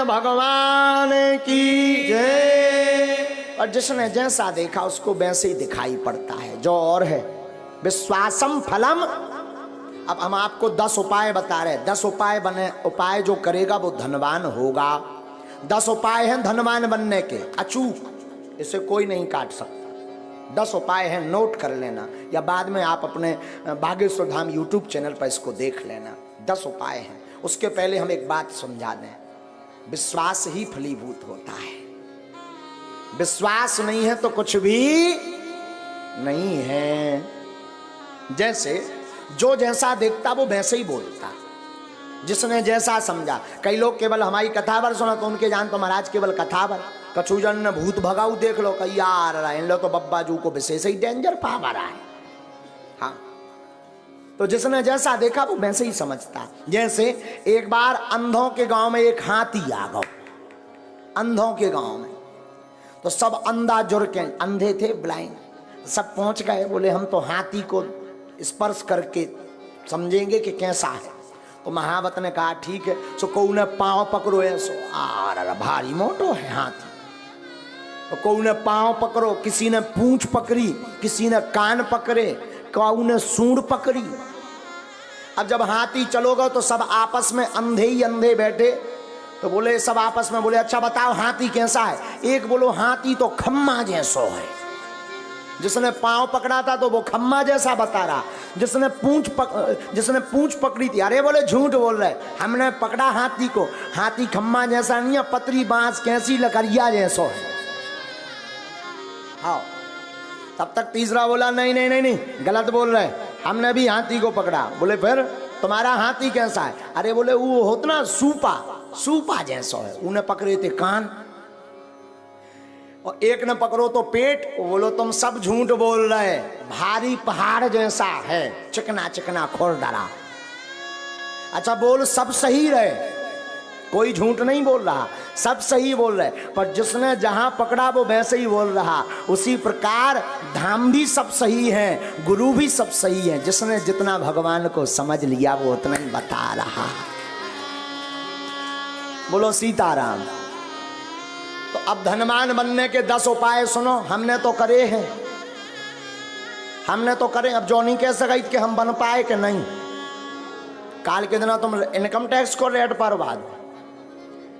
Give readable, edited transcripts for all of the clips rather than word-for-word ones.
नारायण भगवान की जय। और जिसने जैसा देखा उसको वैसे ही दिखाई पड़ता है, जो और है विश्वासम फलम। अब हम आपको 10 उपाय बता रहे हैं। 10 उपाय बने, उपाय जो करेगा वो धनवान होगा। 10 उपाय हैं धनवान बनने के, अचूक, इसे कोई नहीं काट सकता। 10 उपाय हैं, नोट कर लेना, या बाद में आप अपने बागेश्वर धाम यूट्यूब चैनल पर इसको देख लेना। 10 उपाय हैं। उसके पहले हम एक बात समझा दें, विश्वास ही फलीभूत होता है। विश्वास नहीं है तो कुछ भी नहीं है। जैसे जो जैसा देखता वो वैसे ही बोलता, जिसने जैसा समझा। कई लोग केवल हमारी कथावर सुना तो उनके जान तो महाराज केवल कथावर, कछुजन ने भूत भगाऊ देख लो, कही यार इन लो तो बब्बा जू को विशेष ही डेंजर पावर है। हाँ, तो जिसने जैसा देखा वो वैसे ही समझता। जैसे एक बार अंधों के गांव में एक हाथी आ गया, अंधों के गांव में। तो सब अंधा जुड़ के, अंधे थे ब्लाइंड, सब पहुंच गए, बोले हम तो हाथी को स्पर्श करके समझेंगे कि कैसा है। तो महावत ने कहा ठीक है। सो कोई ने पांव पकड़ो, ऐसो आ भारी मोटो है हाथी। तो कोई ने पांव पकड़ो, किसी ने पूंछ पकड़ी, किसी ने कान पकड़े, कोई ने सूंड पकड़ी। अब जब हाथी चलोगे तो सब आपस में अंधे ही अंधे बैठे, तो बोले सब आपस में बोले अच्छा बताओ हाथी कैसा है। एक बोलो हाथी तो खम्मा जैसो है। जिसने पांव पकड़ा था तो वो खम्मा जैसा बता रहा। जिसने पूंछ पकड़ी थी, अरे बोले झूठ बोल रहे, हमने पकड़ा हाथी को, हाथी खम्मा जैसा नहीं है, पतरी बांस कैसी लकड़िया जैसो है। हाँ, तब तक तीसरा बोला नहीं नहीं नहीं नहीं गलत बोल रहे, हमने भी हाथी को पकड़ा। बोले फिर तुम्हारा हाथी कैसा है। अरे बोले वो होता ना सूपा जैसा है। उन्हें पकड़े थे कान, और एक ने पकड़ो तो पेट। बोलो तुम सब झूठ बोल रहे, भारी पहाड़ जैसा है, चिकना चिकना खुरदरा। अच्छा बोल सब सही रहे, कोई झूठ नहीं बोल रहा, सब सही बोल रहे, पर जिसने जहां पकड़ा वो वैसे ही बोल रहा। उसी प्रकार धाम भी सब सही है, गुरु भी सब सही है। जिसने जितना भगवान को समझ लिया वो उतना ही बता रहा। बोलो सीताराम। तो अब धनवान बनने के 10 उपाय सुनो, हमने तो करे हैं, हमने तो करे। अब जो नहीं कह सका कि हम बन पाए कि नहीं। काल के दिन तुम इनकम टैक्स को रेट पर बाद,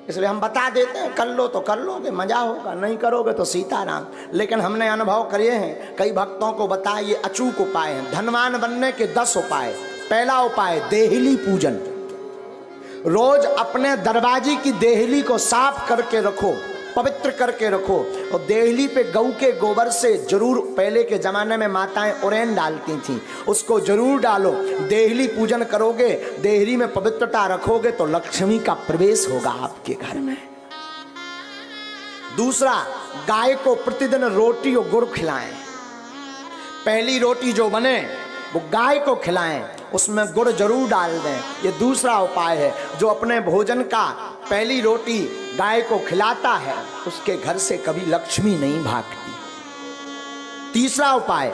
इसलिए हम बता देते हैं, कर लो तो कर लोगे, मजा होगा, नहीं करोगे तो सीताराम। लेकिन हमने अनुभव करे हैं, कई भक्तों को बताए, ये अचूक उपाय हैं धनवान बनने के 10 उपाय। पहला उपाय देहली पूजन। रोज अपने दरवाजे की देहली को साफ करके रखो, पवित्र करके रखो। और देहली पे गऊ के गोबर से जरूर, पहले के जमाने में माताएं उरेन डालती थी, उसको जरूर डालो। देहली पूजन करोगे, देहली में पवित्रता रखोगे तो लक्ष्मी का प्रवेश होगा आपके घर में। दूसरा, गाय को प्रतिदिन रोटी और गुड़ खिलाएं। पहली रोटी जो बने वो गाय को खिलाएं, उसमें गुड़ जरूर डाल दें। ये दूसरा उपाय है। जो अपने भोजन का पहली रोटी गाय को खिलाता है उसके घर से कभी लक्ष्मी नहीं भागती। तीसरा उपाय,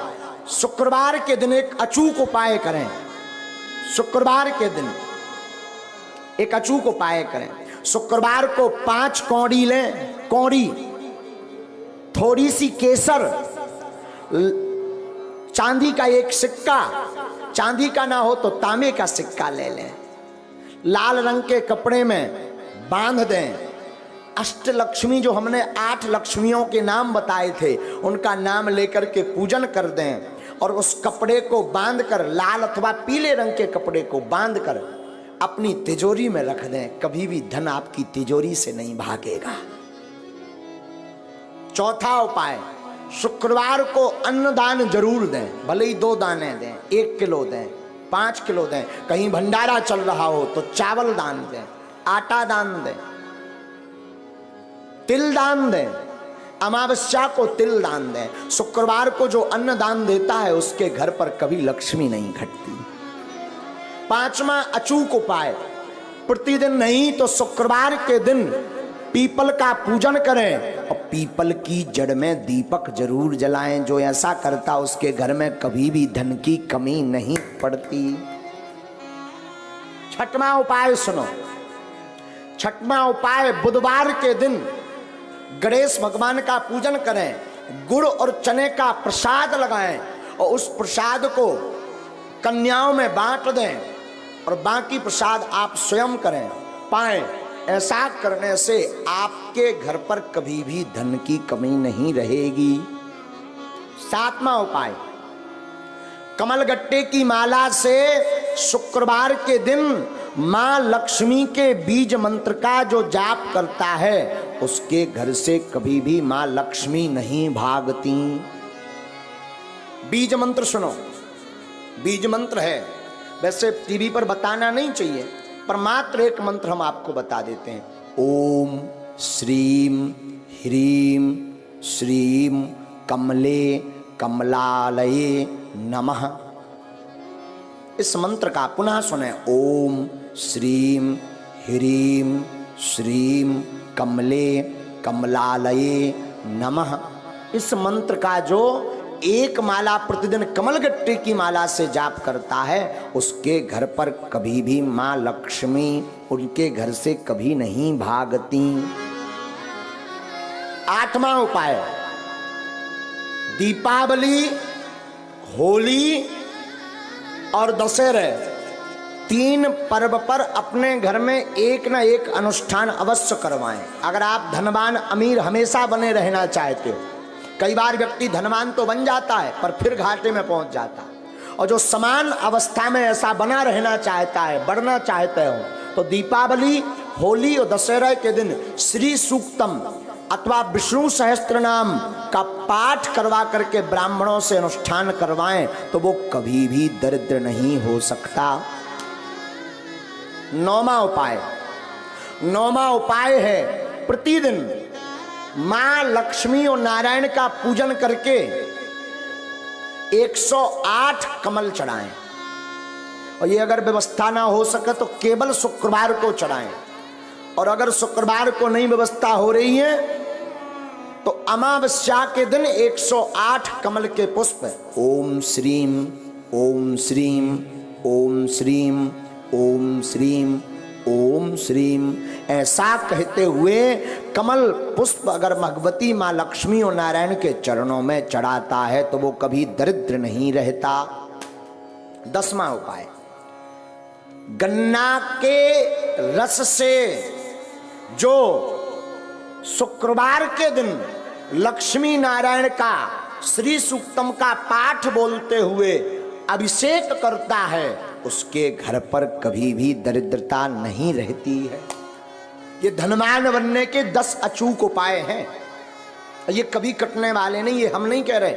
शुक्रवार के दिन एक अचूक उपाय करें। शुक्रवार के दिन एक अचूक उपाय करें। शुक्रवार को 5 कौड़ी लें, कौड़ी, थोड़ी सी केसर, चांदी का एक सिक्का, चांदी का ना हो तो तांबे का सिक्का ले लें, लाल रंग के कपड़े में बांध दें। अष्टलक्ष्मी जो हमने 8 लक्ष्मियों के नाम बताए थे उनका नाम लेकर के पूजन कर दें, और उस कपड़े को बांधकर, लाल अथवा पीले रंग के कपड़े को बांधकर अपनी तिजोरी में रख दें। कभी भी धन आपकी तिजोरी से नहीं भागेगा। चौथा उपाय, शुक्रवार को अन्नदान जरूर दें, भले ही 2 दाने दें, 1 किलो दें, 5 किलो दें। कहीं भंडारा चल रहा हो तो चावल दान दें, आटा दान दें, तिल दान दें, अमावस्या को तिल दान दें। शुक्रवार को जो अन्न दान देता है उसके घर पर कभी लक्ष्मी नहीं घटती। 5वां अचूक उपाय, प्रतिदिन नहीं तो शुक्रवार के दिन पीपल का पूजन करें और पीपल की जड़ में दीपक जरूर जलाएं। जो ऐसा करता उसके घर में कभी भी धन की कमी नहीं पड़ती। 6वां उपाय सुनो, छठवां उपाय, बुधवार के दिन गणेश भगवान का पूजन करें, गुड़ और चने का प्रसाद लगाएं और उस प्रसाद को कन्याओं में बांट दें और बाकी प्रसाद आप स्वयं करें पाएं। ऐसा करने से आपके घर पर कभी भी धन की कमी नहीं रहेगी। सातवां उपाय, कमलगट्टे की माला से शुक्रवार के दिन मां लक्ष्मी के बीज मंत्र का जो जाप करता है उसके घर से कभी भी मां लक्ष्मी नहीं भागती। बीज मंत्र सुनो, बीज मंत्र है, वैसे टीवी पर बताना नहीं चाहिए पर मात्र एक मंत्र हम आपको बता देते हैं। ओम श्रीम ह्रीम श्रीम कमले कमलालये नमः। इस मंत्र का पुनः सुने, ओम श्रीम ह्रीम श्रीम कमले कमलालये नमः। इस मंत्र का जो एक माला प्रतिदिन कमलगट्टे की माला से जाप करता है उसके घर पर कभी भी मां लक्ष्मी उनके घर से कभी नहीं भागती। आठवां उपाय, दीपावली, होली और दशहरे तीन पर्व पर अपने घर में एक ना एक अनुष्ठान अवश्य करवाएं। अगर आप धनवान अमीर हमेशा बने रहना चाहते हो, कई बार व्यक्ति धनवान तो बन जाता है पर फिर घाटे में पहुंच जाता है, और जो समान अवस्था में ऐसा बना रहना चाहता है, बढ़ना चाहते हो, तो दीपावली, होली और दशहरा के दिन श्री सूक्तम अथवा विष्णु सहस्त्र नाम का पाठ करवा करके ब्राह्मणों से अनुष्ठान करवाएं तो वो कभी भी दरिद्र नहीं हो सकता। नौवां उपाय है प्रतिदिन मां लक्ष्मी और नारायण का पूजन करके 108 कमल चढ़ाएं, और ये अगर व्यवस्था ना हो सके तो केवल शुक्रवार को चढ़ाएं, और अगर शुक्रवार को नहीं व्यवस्था हो रही है तो अमावस्या के दिन 108 कमल के पुष्प ओम श्रीम ओम श्रीम ओम श्रीम ओम श्रीम ओम श्रीम ऐसा कहते हुए कमल पुष्प अगर भगवती मां लक्ष्मी और नारायण के चरणों में चढ़ाता है तो वो कभी दरिद्र नहीं रहता। 10वां उपाय, गन्ना के रस से जो शुक्रवार के दिन लक्ष्मी नारायण का श्री सूक्तम का पाठ बोलते हुए अभिषेक करता है उसके घर पर कभी भी दरिद्रता नहीं रहती है। ये धनवान बनने के 10 अचूक उपाय हैं, ये कभी कटने वाले नहीं, ये हम नहीं कह रहे।